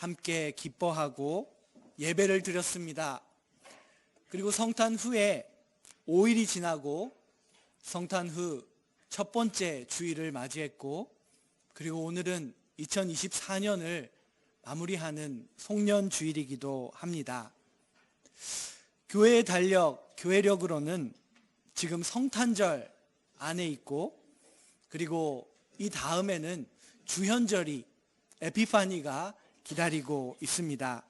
함께 기뻐하고 예배를 드렸습니다. 그리고 성탄 후에 5일이 지나고 성탄 후 첫 번째 주일을 맞이했고, 그리고 오늘은 2024년을 마무리하는 송년 주일이기도 합니다. 교회의 달력, 교회력으로는 지금 성탄절 안에 있고, 그리고 이 다음에는 주현절이 에피파니가 기다리고 있습니다.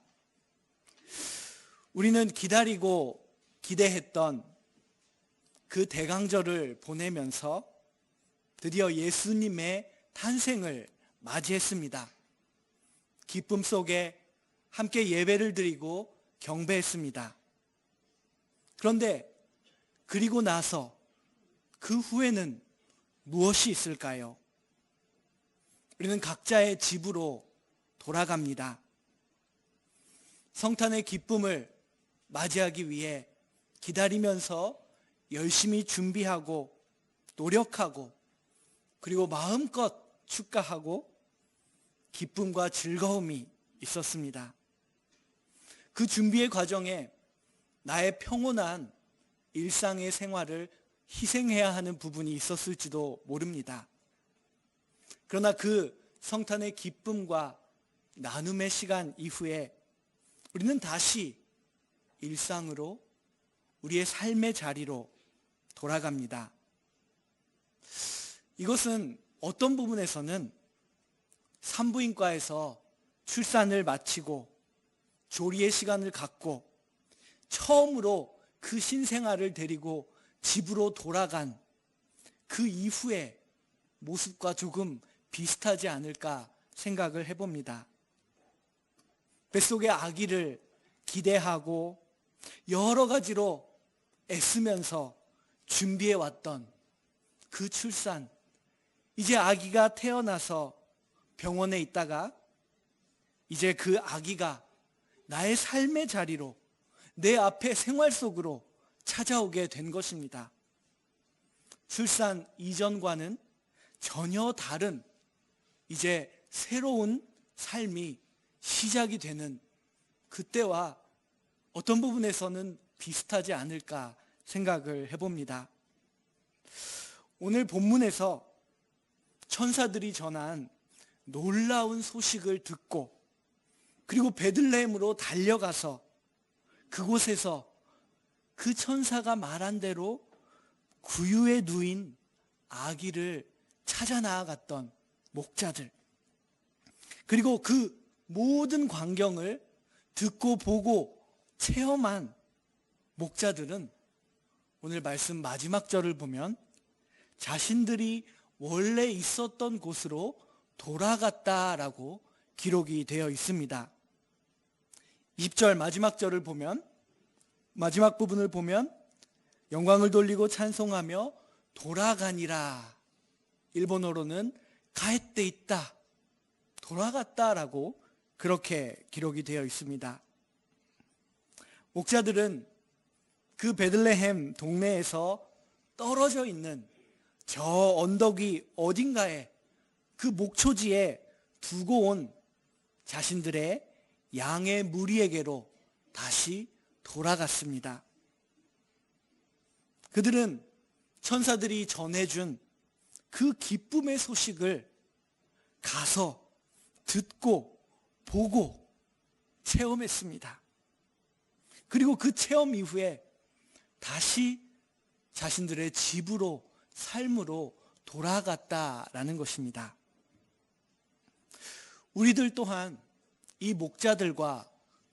우리는 기다리고 기대했던 그 대강절을 보내면서 드디어 예수님의 탄생을 맞이했습니다. 기쁨 속에 함께 예배를 드리고 경배했습니다. 그런데 그리고 나서 그 후에는 무엇이 있을까요? 우리는 각자의 집으로 돌아갑니다. 성탄의 기쁨을 맞이하기 위해 기다리면서 열심히 준비하고 노력하고, 그리고 마음껏 축가하고 기쁨과 즐거움이 있었습니다. 그 준비의 과정에 나의 평온한 일상의 생활을 희생해야 하는 부분이 있었을지도 모릅니다. 그러나 그 성탄의 기쁨과 나눔의 시간 이후에 우리는 다시 일상으로, 우리의 삶의 자리로 돌아갑니다. 이것은 어떤 부분에서는 산부인과에서 출산을 마치고 조리의 시간을 갖고 처음으로 그 신생아를 데리고 집으로 돌아간 그 이후의 모습과 조금 비슷하지 않을까 생각을 해봅니다. 뱃속의 아기를 기대하고 여러 가지로 애쓰면서 준비해왔던 그 출산, 이제 아기가 태어나서 병원에 있다가 이제 그 아기가 나의 삶의 자리로, 내 앞에 생활 속으로 찾아오게 된 것입니다. 출산 이전과는 전혀 다른 이제 새로운 삶이 시작이 되는 그때와 어떤 부분에서는 비슷하지 않을까 생각을 해봅니다. 오늘 본문에서 천사들이 전한 놀라운 소식을 듣고, 그리고 베들레헴으로 달려가서 그곳에서 그 천사가 말한 대로 구유에 누인 아기를 찾아 나아갔던 목자들, 그리고 그 모든 광경을 듣고 보고 체험한 목자들은 오늘 말씀 마지막 절을 보면 자신들이 원래 있었던 곳으로 돌아갔다라고 기록이 되어 있습니다. 20절 마지막 절을 보면, 마지막 부분을 보면 영광을 돌리고 찬송하며 돌아가니라, 일본어로는 가에떼 있다, 돌아갔다라고 그렇게 기록이 되어 있습니다. 목자들은 그 베들레헴 동네에서 떨어져 있는 저 언덕이 어딘가에, 그 목초지에 두고 온 자신들의 양의 무리에게로 다시 돌아갔습니다. 그들은 천사들이 전해준 그 기쁨의 소식을 가서 듣고 보고 체험했습니다. 그리고 그 체험 이후에 다시 자신들의 집으로, 삶으로 돌아갔다라는 것입니다. 우리들 또한 이 목자들과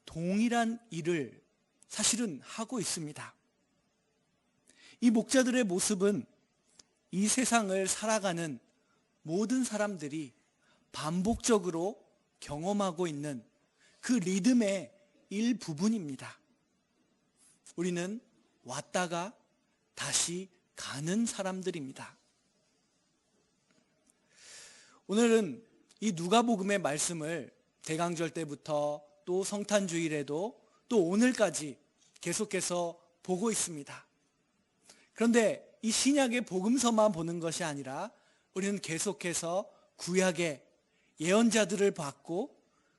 동일한 일을 사실은 하고 있습니다. 이 목자들의 모습은 이 세상을 살아가는 모든 사람들이 반복적으로 경험하고 있는 그 리듬의 일부분입니다. 우리는 왔다가 다시 가는 사람들입니다. 오늘은 이 누가복음의 말씀을 대강절 때부터 또 성탄주일에도 또 오늘까지 계속해서 보고 있습니다. 그런데 이 신약의 복음서만 보는 것이 아니라 우리는 계속해서 구약의 예언자들을 봤고,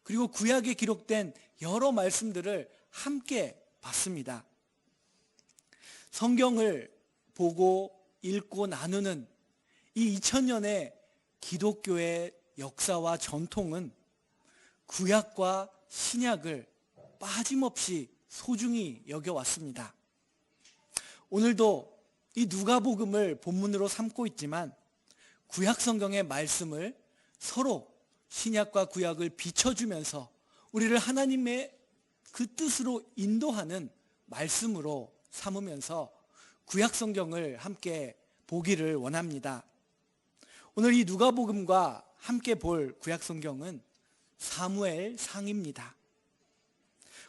그리고 구약에 기록된 여러 말씀들을 함께 봤습니다. 성경을 보고 읽고 나누는 이 2000년의 기독교의 역사와 전통은 구약과 신약을 빠짐없이 소중히 여겨왔습니다. 오늘도 이 누가복음을 본문으로 삼고 있지만 구약 성경의 말씀을 서로 신약과 구약을 비춰주면서 우리를 하나님의 그 뜻으로 인도하는 말씀으로 삼으면서 구약 성경을 함께 보기를 원합니다. 오늘 이 누가복음과 함께 볼 구약 성경은 사무엘상입니다.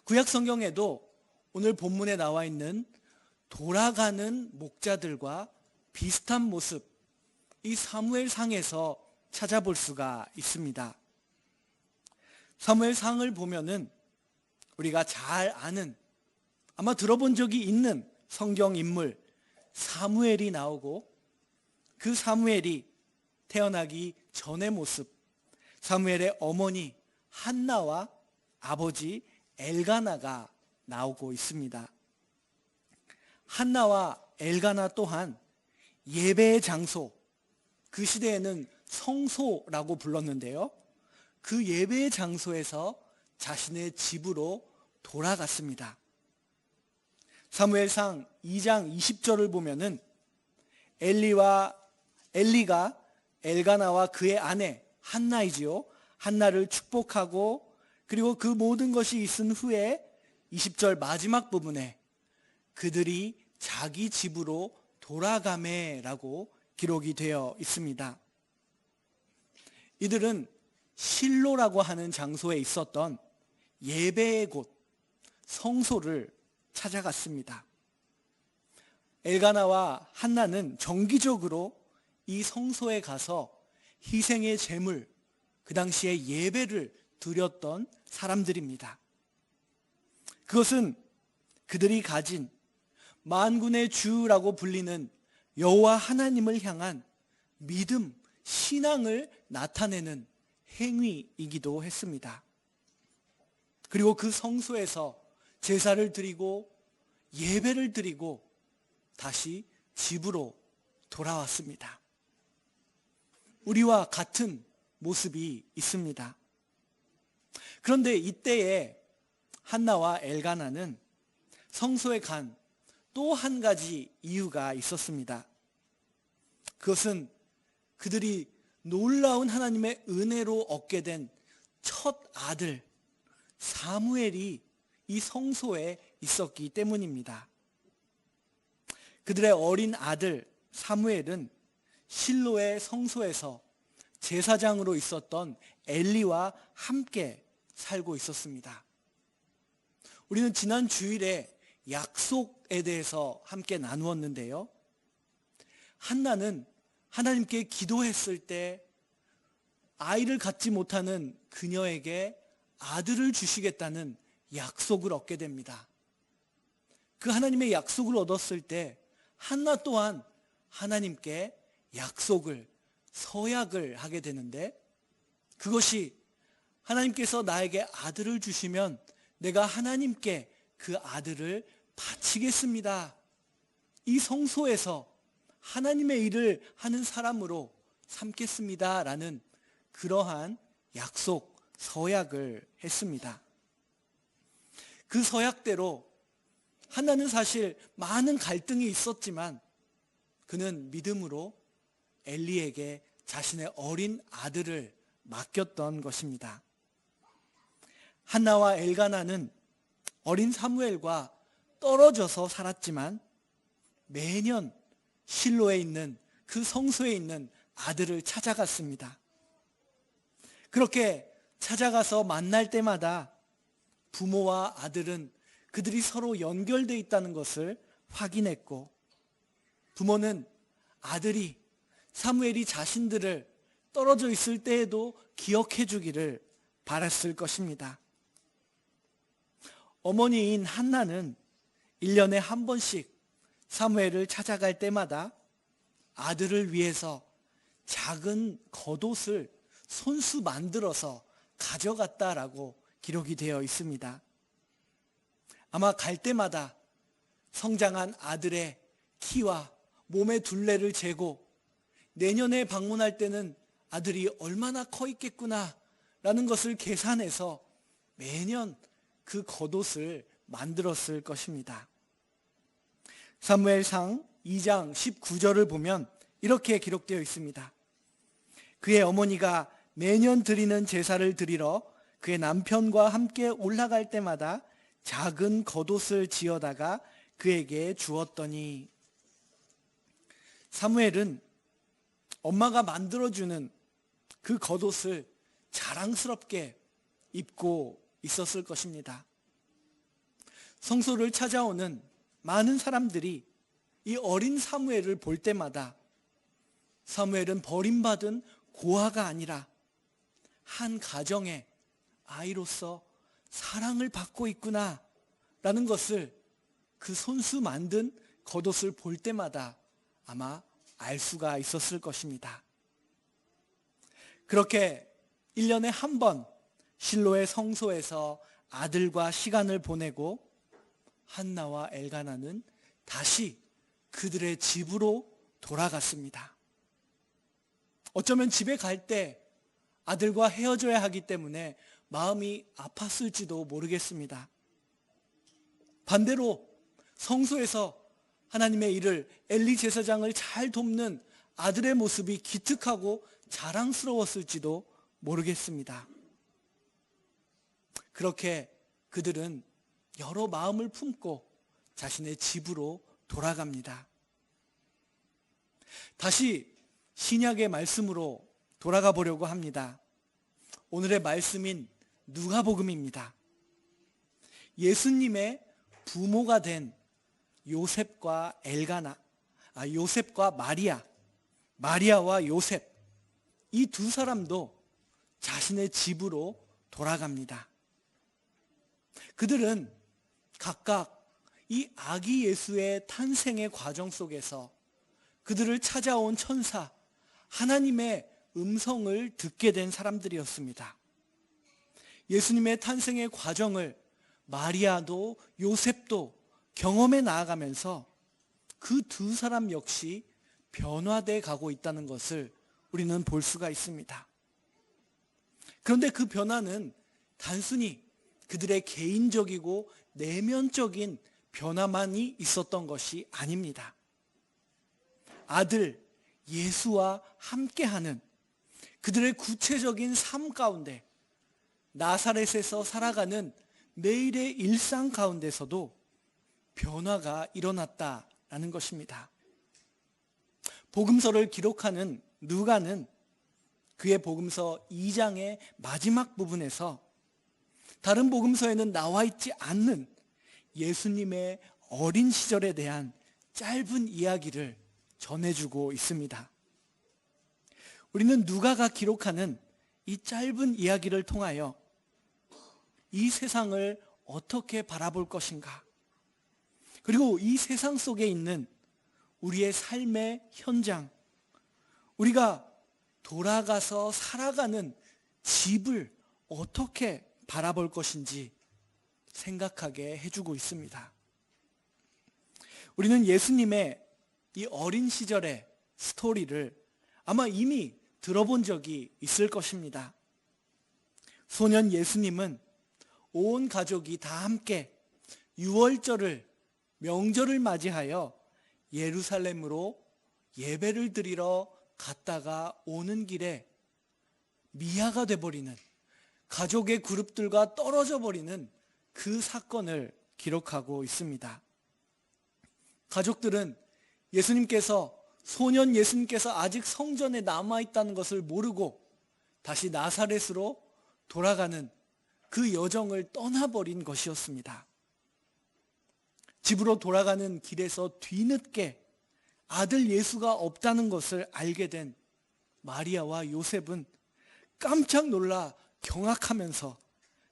구약 성경에도 오늘 본문에 나와 있는 돌아가는 목자들과 비슷한 모습, 이 사무엘상에서 찾아볼 수가 있습니다. 사무엘상을 보면은 우리가 잘 아는, 아마 들어본 적이 있는 성경 인물 사무엘이 나오고, 그 사무엘이 태어나기 전의 모습, 사무엘의 어머니 한나와 아버지 엘가나가 나오고 있습니다. 한나와 엘가나 또한 예배의 장소, 그 시대에는 성소라고 불렀는데요, 그 예배의 장소에서 자신의 집으로 돌아갔습니다. 사무엘상 2장 20절을 보면은 엘리가 엘가나와 그의 아내 한나이지요, 한나를 축복하고, 그리고 그 모든 것이 있은 후에 20절 마지막 부분에 그들이 자기 집으로 돌아가매라고 기록이 되어 있습니다. 이들은 실로라고 하는 장소에 있었던 예배의 곳, 성소를 찾아갔습니다. 엘가나와 한나는 정기적으로 이 성소에 가서 희생의 제물, 그 당시에 예배를 드렸던 사람들입니다. 그것은 그들이 가진 만군의 주라고 불리는 여호와 하나님을 향한 믿음, 신앙을 나타내는 행위이기도 했습니다. 그리고 그 성소에서 제사를 드리고 예배를 드리고 다시 집으로 돌아왔습니다. 우리와 같은 모습이 있습니다. 그런데 이때에 한나와 엘가나는 성소에 간 또 한 가지 이유가 있었습니다. 그것은 그들이 놀라운 하나님의 은혜로 얻게 된 첫 아들 사무엘이 이 성소에 있었기 때문입니다. 그들의 어린 아들 사무엘은 실로의 성소에서 제사장으로 있었던 엘리와 함께 살고 있었습니다. 우리는 지난 주일에 약속에 대해서 함께 나누었는데요, 한나는 하나님께 기도했을 때 아이를 갖지 못하는 그녀에게 아들을 주시겠다는 약속을 얻게 됩니다. 그 하나님의 약속을 얻었을 때 한나 또한 하나님께 약속을, 서약을 하게 되는데, 그것이 하나님께서 나에게 아들을 주시면 내가 하나님께 그 아들을 바치겠습니다. 이 성소에서 하나님의 일을 하는 사람으로 삼겠습니다. 라는 그러한 약속, 서약을 했습니다. 그 서약대로 한나는 사실 많은 갈등이 있었지만 그는 믿음으로 엘리에게 자신의 어린 아들을 맡겼던 것입니다. 한나와 엘가나는 어린 사무엘과 떨어져서 살았지만 매년 실로에 있는 그 성소에 있는 아들을 찾아갔습니다. 그렇게 찾아가서 만날 때마다 부모와 아들은 그들이 서로 연결되어 있다는 것을 확인했고, 부모는 아들이, 사무엘이 자신들을 떨어져 있을 때에도 기억해 주기를 바랐을 것입니다. 어머니인 한나는 1년에 한 번씩 사무엘을 찾아갈 때마다 아들을 위해서 작은 겉옷을 손수 만들어서 가져갔다라고 기록이 되어 있습니다. 아마 갈 때마다 성장한 아들의 키와 몸의 둘레를 재고 내년에 방문할 때는 아들이 얼마나 커 있겠구나 라는 것을 계산해서 매년 그 겉옷을 만들었을 것입니다. 사무엘상 2장 19절을 보면 이렇게 기록되어 있습니다. 그의 어머니가 매년 드리는 제사를 드리러 그의 남편과 함께 올라갈 때마다 작은 겉옷을 지어다가 그에게 주었더니, 사무엘은 엄마가 만들어주는 그 겉옷을 자랑스럽게 입고 있었을 것입니다. 성소를 찾아오는 많은 사람들이 이 어린 사무엘을 볼 때마다 사무엘은 버림받은 고아가 아니라 한 가정의 아이로서 사랑을 받고 있구나 라는 것을 그 손수 만든 겉옷을 볼 때마다 아마 알 수가 있었을 것입니다. 그렇게 1년에 한 번 실로의 성소에서 아들과 시간을 보내고 한나와 엘가나는 다시 그들의 집으로 돌아갔습니다. 어쩌면 집에 갈 때 아들과 헤어져야 하기 때문에 마음이 아팠을지도 모르겠습니다. 반대로 성소에서 하나님의 일을, 엘리 제사장을 잘 돕는 아들의 모습이 기특하고 자랑스러웠을지도 모르겠습니다. 그렇게 그들은 여러 마음을 품고 자신의 집으로 돌아갑니다. 다시 신약의 말씀으로 돌아가 보려고 합니다. 오늘의 말씀인 누가복음입니다. 예수님의 부모가 된 요셉과 요셉과 마리아와 요셉, 이 두 사람도 자신의 집으로 돌아갑니다. 그들은 각각 이 아기 예수의 탄생의 과정 속에서 그들을 찾아온 천사 하나님의 음성을 듣게 된 사람들이었습니다. 예수님의 탄생의 과정을 마리아도 요셉도 경험해 나아가면서 그 두 사람 역시 변화돼 가고 있다는 것을 우리는 볼 수가 있습니다. 그런데 그 변화는 단순히 그들의 개인적이고 내면적인 변화만이 있었던 것이 아닙니다. 아들 예수와 함께하는 그들의 구체적인 삶 가운데, 나사렛에서 살아가는 매일의 일상 가운데서도 변화가 일어났다라는 것입니다. 복음서를 기록하는 누가는 그의 복음서 2장의 마지막 부분에서 다른 복음서에는 나와 있지 않는 예수님의 어린 시절에 대한 짧은 이야기를 전해주고 있습니다. 우리는 누가가 기록하는 이 짧은 이야기를 통하여 이 세상을 어떻게 바라볼 것인가, 그리고 이 세상 속에 있는 우리의 삶의 현장, 우리가 돌아가서 살아가는 집을 어떻게 바라볼 것인지 생각하게 해주고 있습니다. 우리는 예수님의 이 어린 시절의 스토리를 아마 이미 들어본 적이 있을 것입니다. 소년 예수님은 온 가족이 다 함께 유월절을, 명절을 맞이하여 예루살렘으로 예배를 드리러 갔다가 오는 길에 미아가 돼버리는, 가족의 그룹들과 떨어져 버리는 그 사건을 기록하고 있습니다. 가족들은 소년 예수님께서 아직 성전에 남아있다는 것을 모르고 다시 나사렛으로 돌아가는 그 여정을 떠나버린 것이었습니다. 집으로 돌아가는 길에서 뒤늦게 아들 예수가 없다는 것을 알게 된 마리아와 요셉은 깜짝 놀라 경악하면서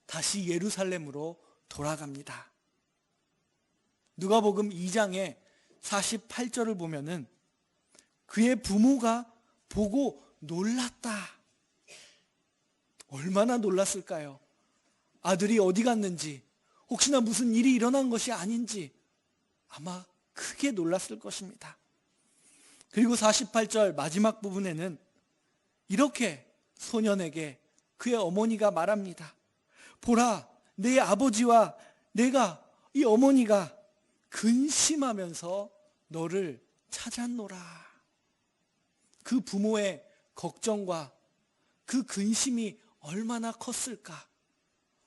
다시 예루살렘으로 돌아갑니다. 누가복음 2장의 48절을 보면은 그의 부모가 보고 놀랐다. 얼마나 놀랐을까요? 아들이 어디 갔는지, 혹시나 무슨 일이 일어난 것이 아닌지 아마 크게 놀랐을 것입니다. 그리고 48절 마지막 부분에는 이렇게 소년에게 그의 어머니가 말합니다. 보라, 내 아버지와 내가, 이 어머니가 근심하면서 너를 찾았노라. 그 부모의 걱정과 그 근심이 얼마나 컸을까,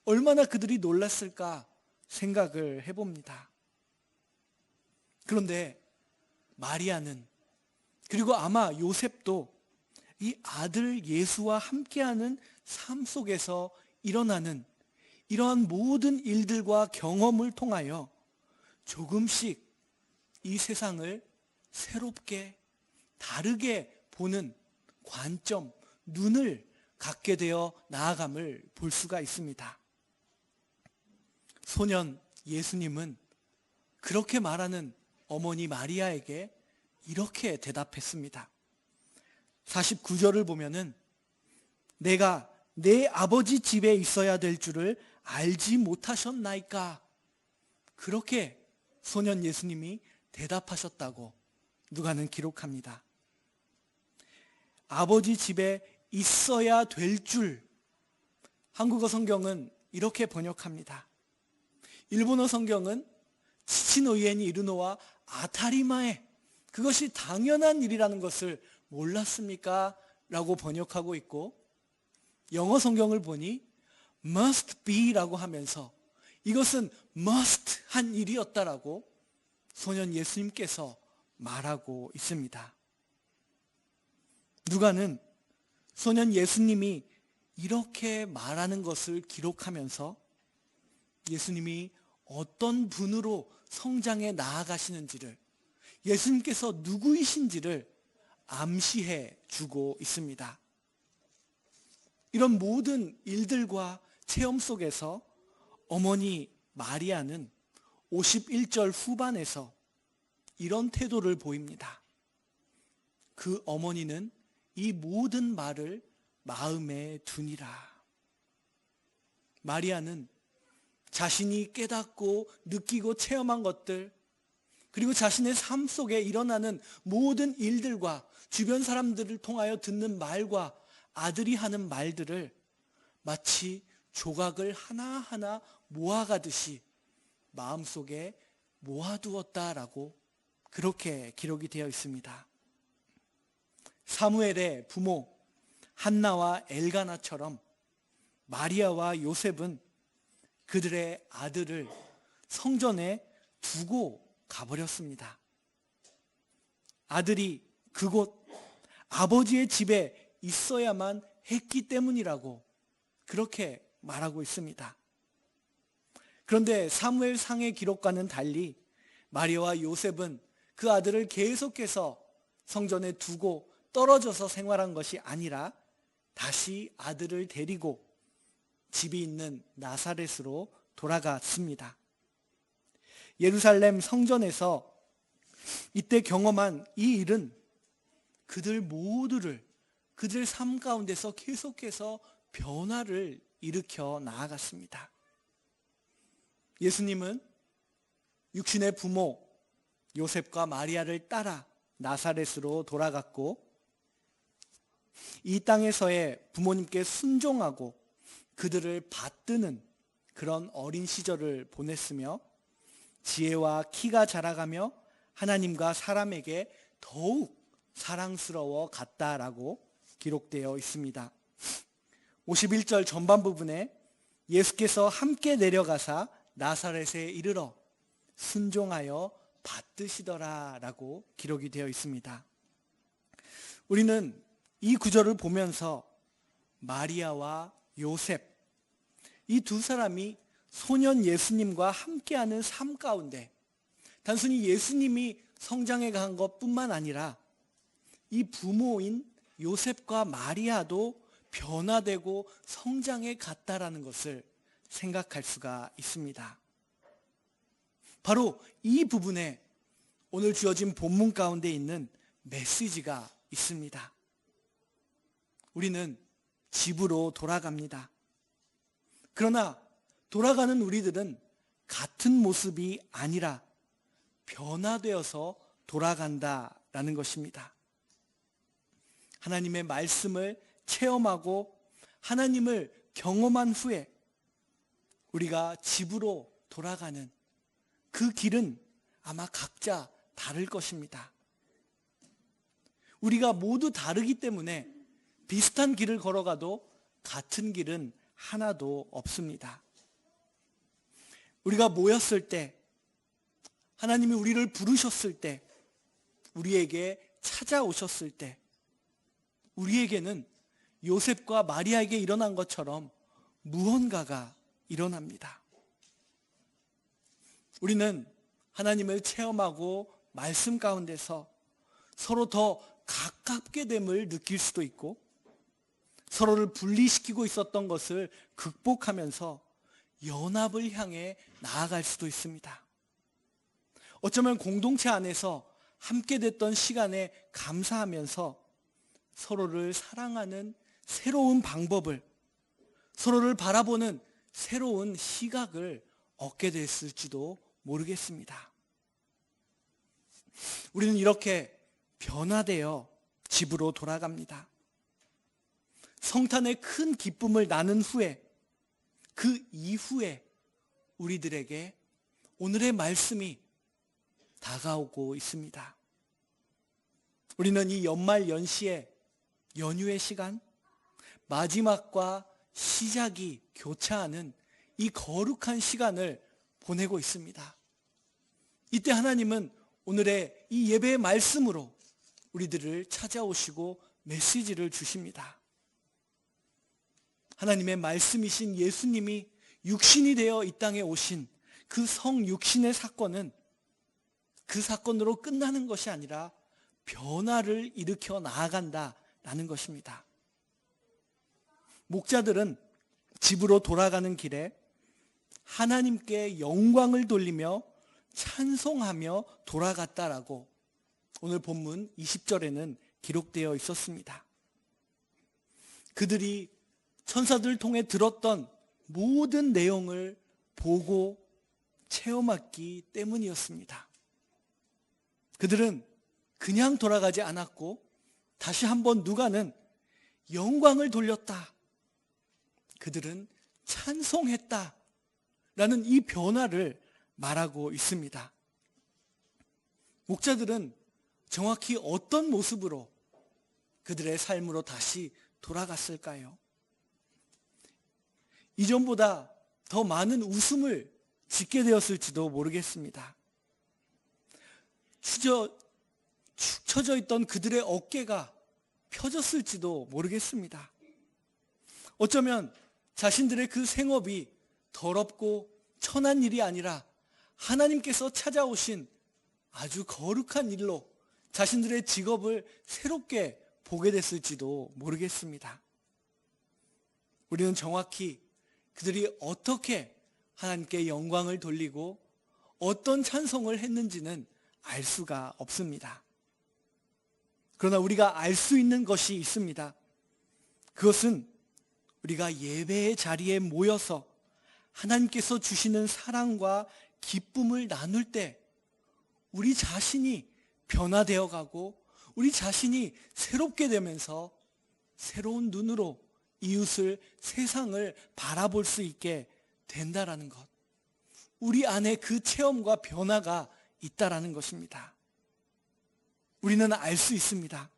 얼마나 그들이 놀랐을까 생각을 해봅니다. 그런데 마리아는, 그리고 아마 요셉도 이 아들 예수와 함께하는 삶 속에서 일어나는 이러한 모든 일들과 경험을 통하여 조금씩 이 세상을 새롭게 다르게 보는 관점, 눈을 갖게 되어 나아감을 볼 수가 있습니다. 소년 예수님은 그렇게 말하는 어머니 마리아에게 이렇게 대답했습니다. 49절을 보면은 내가 내 아버지 집에 있어야 될 줄을 알지 못하셨나이까? 그렇게 소년 예수님이 대답하셨다고 누가는 기록합니다. 아버지 집에 있어야 될 줄, 한국어 성경은 이렇게 번역합니다. 일본어 성경은 치치노이에니 이르노와 아타리마에, 그것이 당연한 일이라는 것을 몰랐습니까? 라고 번역하고 있고, 영어 성경을 보니 must be 라고 하면서 이것은 must 한 일이었다라고 소년 예수님께서 말하고 있습니다. 누가는 소년 예수님이 이렇게 말하는 것을 기록하면서 예수님이 어떤 분으로 성장해 나아가시는지를, 예수님께서 누구이신지를 암시해 주고 있습니다. 이런 모든 일들과 체험 속에서 어머니 마리아는 51절 후반에서 이런 태도를 보입니다. 그 어머니는 이 모든 말을 마음에 두니라. 마리아는 자신이 깨닫고 느끼고 체험한 것들, 그리고 자신의 삶 속에 일어나는 모든 일들과 주변 사람들을 통하여 듣는 말과 아들이 하는 말들을 마치 조각을 하나하나 모아가듯이 마음속에 모아두었다라고 그렇게 기록이 되어 있습니다. 사무엘의 부모 한나와 엘가나처럼 마리아와 요셉은 그들의 아들을 성전에 두고 가버렸습니다. 아들이 그곳 아버지의 집에 있어야만 했기 때문이라고 그렇게 말하고 있습니다. 그런데 사무엘상의 기록과는 달리 마리아와 요셉은 그 아들을 계속해서 성전에 두고 떨어져서 생활한 것이 아니라 다시 아들을 데리고 집이 있는 나사렛으로 돌아갔습니다. 예루살렘 성전에서 이때 경험한 이 일은 그들 모두를 그들 삶 가운데서 계속해서 변화를 일으켜 나아갔습니다. 예수님은 육신의 부모 요셉과 마리아를 따라 나사렛으로 돌아갔고, 이 땅에서의 부모님께 순종하고 그들을 받드는 그런 어린 시절을 보냈으며, 지혜와 키가 자라가며 하나님과 사람에게 더욱 사랑스러워 갔다라고 기록되어 있습니다. 51절 전반 부분에 예수께서 함께 내려가사 나사렛에 이르러 순종하여 받드시더라 라고 기록이 되어 있습니다. 우리는 이 구절을 보면서 마리아와 요셉, 이 두 사람이 소년 예수님과 함께하는 삶 가운데 단순히 예수님이 성장해 간 것뿐만 아니라 이 부모인 요셉과 마리아도 변화되고 성장해 갔다라는 것을 생각할 수가 있습니다. 바로 이 부분에 오늘 주어진 본문 가운데 있는 메시지가 있습니다. 우리는 집으로 돌아갑니다. 그러나 돌아가는 우리들은 같은 모습이 아니라 변화되어서 돌아간다라는 것입니다. 하나님의 말씀을 체험하고 하나님을 경험한 후에 우리가 집으로 돌아가는 그 길은 아마 각자 다를 것입니다. 우리가 모두 다르기 때문에 비슷한 길을 걸어가도 같은 길은 하나도 없습니다. 우리가 모였을 때, 하나님이 우리를 부르셨을 때, 우리에게 찾아오셨을 때, 우리에게는 요셉과 마리아에게 일어난 것처럼 무언가가 일어납니다. 우리는 하나님을 체험하고 말씀 가운데서 서로 더 가깝게 됨을 느낄 수도 있고, 서로를 분리시키고 있었던 것을 극복하면서 연합을 향해 나아갈 수도 있습니다. 어쩌면 공동체 안에서 함께 됐던 시간에 감사하면서 서로를 사랑하는 새로운 방법을, 서로를 바라보는 새로운 시각을 얻게 됐을지도 모르겠습니다. 우리는 이렇게 변화되어 집으로 돌아갑니다. 성탄의 큰 기쁨을 나눈 후에, 그 이후에 우리들에게 오늘의 말씀이 다가오고 있습니다. 우리는 이 연말 연시의 연휴의 시간, 마지막과 시작이 교차하는 이 거룩한 시간을 보내고 있습니다. 이때 하나님은 오늘의 이 예배의 말씀으로 우리들을 찾아오시고 메시지를 주십니다. 하나님의 말씀이신 예수님이 육신이 되어 이 땅에 오신 그 성육신의 사건은 그 사건으로 끝나는 것이 아니라 변화를 일으켜 나아간다라는 것입니다. 목자들은 집으로 돌아가는 길에 하나님께 영광을 돌리며 찬송하며 돌아갔다라고 오늘 본문 20절에는 기록되어 있었습니다. 그들이 천사들 통해 들었던 모든 내용을 보고 체험했기 때문이었습니다. 그들은 그냥 돌아가지 않았고 다시 한번 누가는 영광을 돌렸다, 그들은 찬송했다 라는 이 변화를 말하고 있습니다. 목자들은 정확히 어떤 모습으로 그들의 삶으로 다시 돌아갔을까요? 이전보다 더 많은 웃음을 짓게 되었을지도 모르겠습니다. 축 처져 있던 그들의 어깨가 펴졌을지도 모르겠습니다. 어쩌면 자신들의 그 생업이 더럽고 천한 일이 아니라 하나님께서 찾아오신 아주 거룩한 일로 자신들의 직업을 새롭게 보게 됐을지도 모르겠습니다. 우리는 정확히 그들이 어떻게 하나님께 영광을 돌리고 어떤 찬송을 했는지는 알 수가 없습니다. 그러나 우리가 알 수 있는 것이 있습니다. 그것은 우리가 예배의 자리에 모여서 하나님께서 주시는 사랑과 기쁨을 나눌 때 우리 자신이 변화되어 가고 우리 자신이 새롭게 되면서 새로운 눈으로 이웃을, 세상을 바라볼 수 있게 된다라는 것, 우리 안에 그 체험과 변화가 있다라는 것입니다. 우리는 알 수 있습니다.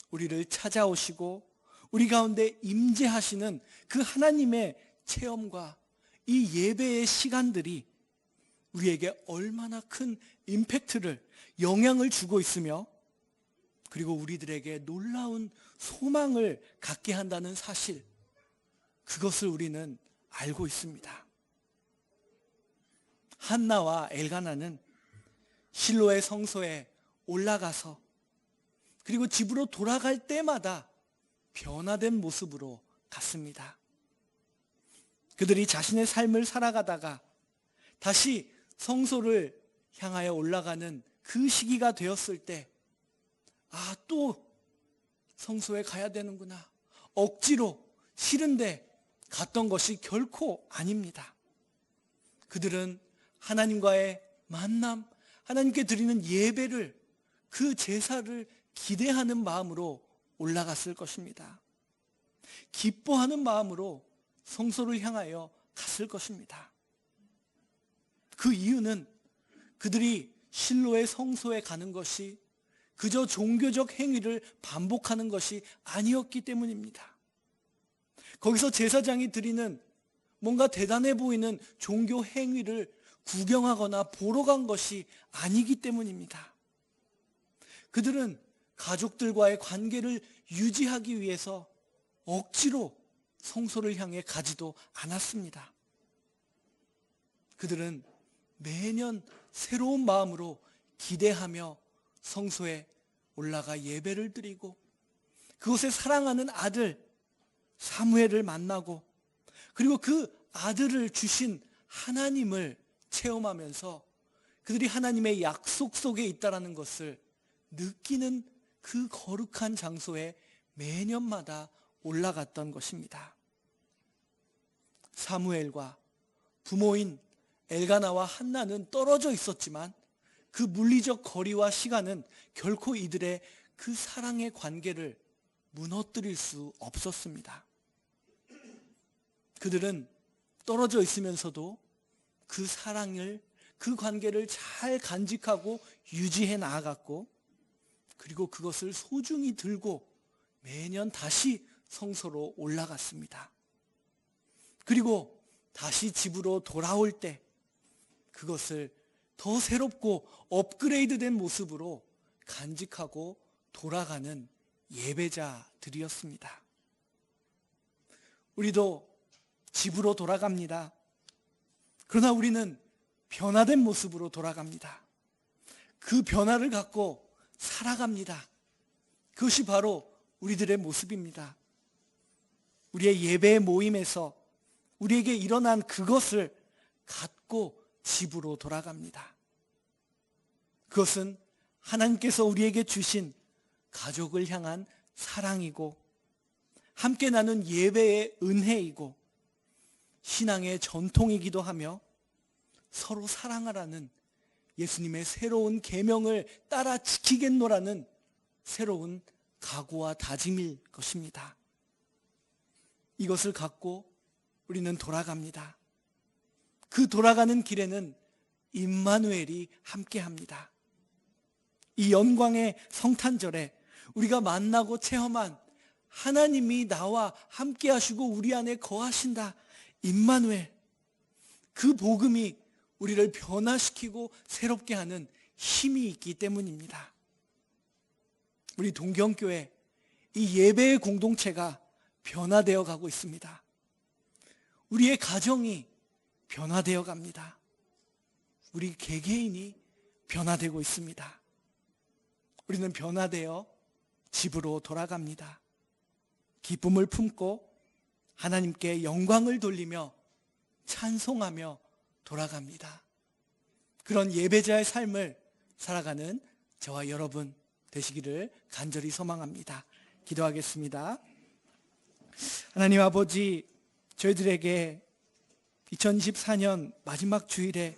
우리를 찾아오시고 우리 가운데 임재하시는 그 하나님의 체험과 이 예배의 시간들이 우리에게 얼마나 큰 임팩트를, 영향을 주고 있으며, 그리고 우리들에게 놀라운 소망을 갖게 한다는 사실, 그것을 우리는 알고 있습니다. 한나와 엘가나는 실로의 성소에 올라가서 그리고 집으로 돌아갈 때마다 변화된 모습으로 갔습니다. 그들이 자신의 삶을 살아가다가 다시 성소를 향하여 올라가는 그 시기가 되었을 때, 또 성소에 가야 되는구나, 억지로 싫은데 갔던 것이 결코 아닙니다. 그들은 하나님과의 만남, 하나님께 드리는 예배를, 그 제사를 기대하는 마음으로 올라갔을 것입니다. 기뻐하는 마음으로 성소를 향하여 갔을 것입니다. 그 이유는 그들이 실로의 성소에 가는 것이 그저 종교적 행위를 반복하는 것이 아니었기 때문입니다. 거기서 제사장이 드리는 뭔가 대단해 보이는 종교 행위를 구경하거나 보러 간 것이 아니기 때문입니다. 그들은 가족들과의 관계를 유지하기 위해서 억지로 성소를 향해 가지도 않았습니다. 그들은 매년 새로운 마음으로 기대하며 성소에 올라가 예배를 드리고 그곳에 사랑하는 아들 사무엘을 만나고 그리고 그 아들을 주신 하나님을 체험하면서 그들이 하나님의 약속 속에 있다는 것을 느끼는 그 거룩한 장소에 매년마다 올라갔던 것입니다. 사무엘과 부모인 엘가나와 한나는 떨어져 있었지만 그 물리적 거리와 시간은 결코 이들의 그 사랑의 관계를 무너뜨릴 수 없었습니다. 그들은 떨어져 있으면서도 그 사랑을, 그 관계를 잘 간직하고 유지해 나아갔고 그리고 그것을 소중히 들고 매년 다시 성소로 올라갔습니다. 그리고 다시 집으로 돌아올 때 그것을 더 새롭고 업그레이드된 모습으로 간직하고 돌아가는 예배자들이었습니다. 우리도 집으로 돌아갑니다. 그러나 우리는 변화된 모습으로 돌아갑니다. 그 변화를 갖고 살아갑니다. 그것이 바로 우리들의 모습입니다. 우리의 예배 모임에서 우리에게 일어난 그것을 갖고 집으로 돌아갑니다. 그것은 하나님께서 우리에게 주신 가족을 향한 사랑이고 함께 나눈 예배의 은혜이고 신앙의 전통이기도 하며 서로 사랑하라는 예수님의 새로운 계명을 따라 지키겠노라는 새로운 각오와 다짐일 것입니다. 이것을 갖고 우리는 돌아갑니다. 그 돌아가는 길에는 임마누엘이 함께합니다. 이 영광의 성탄절에 우리가 만나고 체험한 하나님이 나와 함께하시고 우리 안에 거하신다. 임마누엘. 그 복음이 우리를 변화시키고 새롭게 하는 힘이 있기 때문입니다. 우리 동경교회 이 예배의 공동체가 변화되어 가고 있습니다. 우리의 가정이 변화되어 갑니다. 우리 개개인이 변화되고 있습니다. 우리는 변화되어 집으로 돌아갑니다. 기쁨을 품고 하나님께 영광을 돌리며 찬송하며 돌아갑니다. 그런 예배자의 삶을 살아가는 저와 여러분 되시기를 간절히 소망합니다. 기도하겠습니다. 하나님 아버지, 저희들에게 2024년 마지막 주일에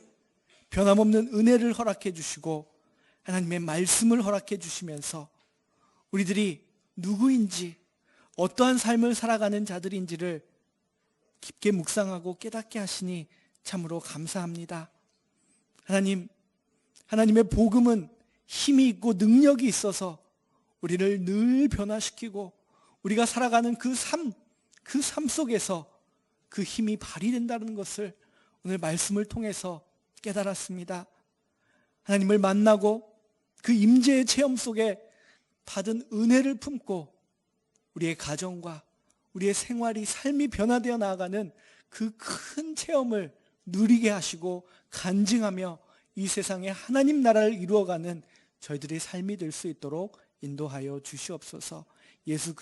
변함없는 은혜를 허락해 주시고 하나님의 말씀을 허락해 주시면서 우리들이 누구인지 어떠한 삶을 살아가는 자들인지를 깊게 묵상하고 깨닫게 하시니 참으로 감사합니다. 하나님, 하나님의 복음은 힘이 있고 능력이 있어서 우리를 늘 변화시키고 우리가 살아가는 그 삶 속에서 그 힘이 발휘된다는 것을 오늘 말씀을 통해서 깨달았습니다. 하나님을 만나고 그 임재의 체험 속에 받은 은혜를 품고 우리의 가정과 우리의 생활이 삶이 변화되어 나아가는 그 큰 체험을 누리게 하시고 간증하며 이 세상에 하나님 나라를 이루어가는 저희들의 삶이 될 수 있도록 인도하여 주시옵소서. 예수 그리스도